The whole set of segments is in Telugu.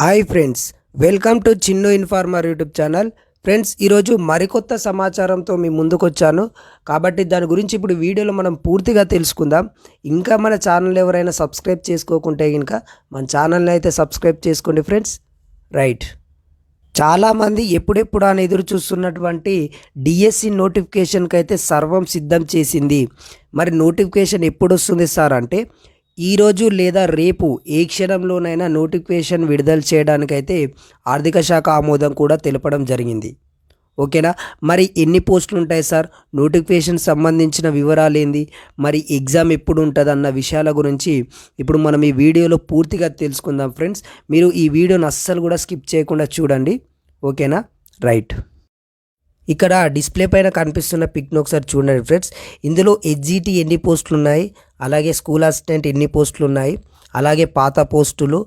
Hi friends, welcome to Chinnu informer YouTube channel. Friends, ఈరోజు మరికొత్త సమాచారంతో మీ ముందుకు వచ్చాను. కాబట్టి దాని గురించి ఇప్పుడు వీడియోలో మనం పూర్తిగా తెలుసుకుందాం. ఇంకా మన ఛానల్ ఎవరైనా సబ్స్క్రైబ్ చేసుకోకుంటే కనుక మన ఛానల్ని అయితే సబ్స్క్రైబ్ చేసుకోండి ఫ్రెండ్స్. రైట్, చాలామంది ఎప్పుడెప్పుడు అని ఎదురు చూస్తున్నటువంటి డిఎస్సి నోటిఫికేషన్కి అయితే సర్వం సిద్ధం చేసింది. మరి నోటిఫికేషన్ ఎప్పుడు వస్తుంది సార్ అంటే ఈరోజు లేదా రేపు ఏ క్షణంలోనైనా నోటిఫికేషన్ విడుదల చేయడానికైతే ఆర్థిక శాఖ ఆమోదం కూడా తెలపడం జరిగింది. ఓకేనా? మరి ఎన్ని పోస్టులు ఉంటాయి సార్, నోటిఫికేషన్ సంబంధించిన వివరాలు ఏంది, మరి ఎగ్జామ్ ఎప్పుడు ఉంటుంది అన్న విషయాల గురించి ఇప్పుడు మనం ఈ వీడియోలో పూర్తిగా తెలుసుకుందాం ఫ్రెండ్స్. మీరు ఈ వీడియోని అస్సలు కూడా స్కిప్ చేయకుండా చూడండి. ఓకేనా? రైట్, ఇక్కడ డిస్ప్లే పైన కనిపిస్తున్న పిక్ను ఒకసారి చూడండి ఫ్రెండ్స్. ఇందులో హెచ్జిటి ఎన్ని పోస్టులు ఉన్నాయి, అలాగే స్కూల్ అసిస్టెంట్ ఎన్ని పోస్టులు ఉన్నాయి, అలాగే పాత పోస్టులు,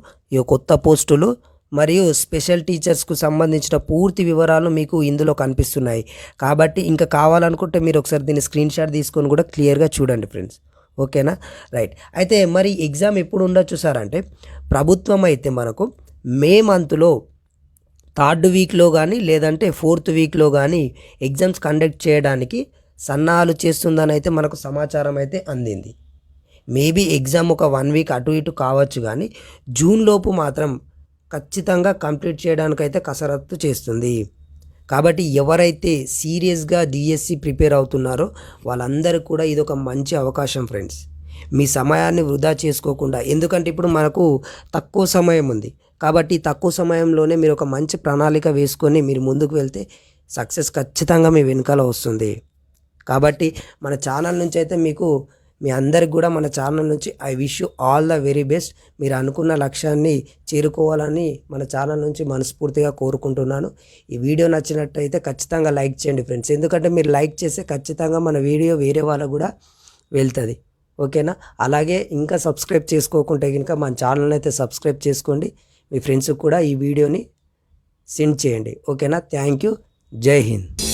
కొత్త పోస్టులు మరియు స్పెషల్ టీచర్స్కు సంబంధించిన పూర్తి వివరాలు మీకు ఇందులో కనిపిస్తున్నాయి. కాబట్టి ఇంకా కావాలనుకుంటే మీరు ఒకసారి దీన్ని స్క్రీన్ షాట్ తీసుకొని కూడా క్లియర్గా చూడండి ఫ్రెండ్స్. ఓకేనా? రైట్, అయితే మరి ఎగ్జామ్ ఎప్పుడు ఉండొచ్చు సార్ అంటే ప్రభుత్వం అయితే మనకు మే మంత్లో 3rd వీక్లో కానీ లేదంటే 4th వీక్లో కానీ ఎగ్జామ్స్ కండక్ట్ చేయడానికి సన్నాహాలు చేస్తుందని అయితే మనకు సమాచారం అయితే అందింది. మేబీ ఎగ్జామ్ ఒక 1 వీక్ అటు ఇటు కావచ్చు, కానీ జూన్ లోపు మాత్రం ఖచ్చితంగా కంప్లీట్ చేయడానికైతే కసరత్తు చేస్తుంది. కాబట్టి ఎవరైతే సీరియస్గా డిఎస్సి ప్రిపేర్ అవుతున్నారో వాళ్ళందరికీ కూడా ఇది ఒక మంచి అవకాశం ఫ్రెండ్స్. మీ సమయాన్ని వృధా చేసుకోకుండా, ఎందుకంటే ఇప్పుడు మనకు తక్కువ సమయం ఉంది కాబట్టి తక్కువ సమయంలోనే మీరు ఒక మంచి ప్రణాళిక వేసుకొని మీరు ముందుకు వెళ్తే సక్సెస్ ఖచ్చితంగా మీ వెనకాల వస్తుంది. కాబట్టి మన ఛానల్ నుంచి అయితే మీకు మీ అందరికి కూడా మన ఛానల్ నుంచి I wish you all the very best. మీరు అనుకున్న లక్ష్యాన్ని చేరుకోవాలని మన ఛానల్ నుంచి మనస్ఫూర్తిగా కోరుకుంటున్నాను. ఈ వీడియో నచ్చినట్టయితే ఖచ్చితంగా లైక్ చేయండి ఫ్రెండ్స్, ఎందుకంటే మీరు లైక్ చేస్తే ఖచ్చితంగా మన వీడియో వేరే వాళ్ళకు కూడా వెళ్తుంది. ఓకేనా? అలాగే ఇంకా సబ్స్క్రైబ్ చేసుకోకుంటే కనుక మన ఛానల్ అయితే సబ్స్క్రైబ్ చేసుకోండి. మీ ఫ్రెండ్స్కి కూడా ఈ వీడియోని సెండ్ చేయండి. ఓకేనా? Thank you. జై హింద్.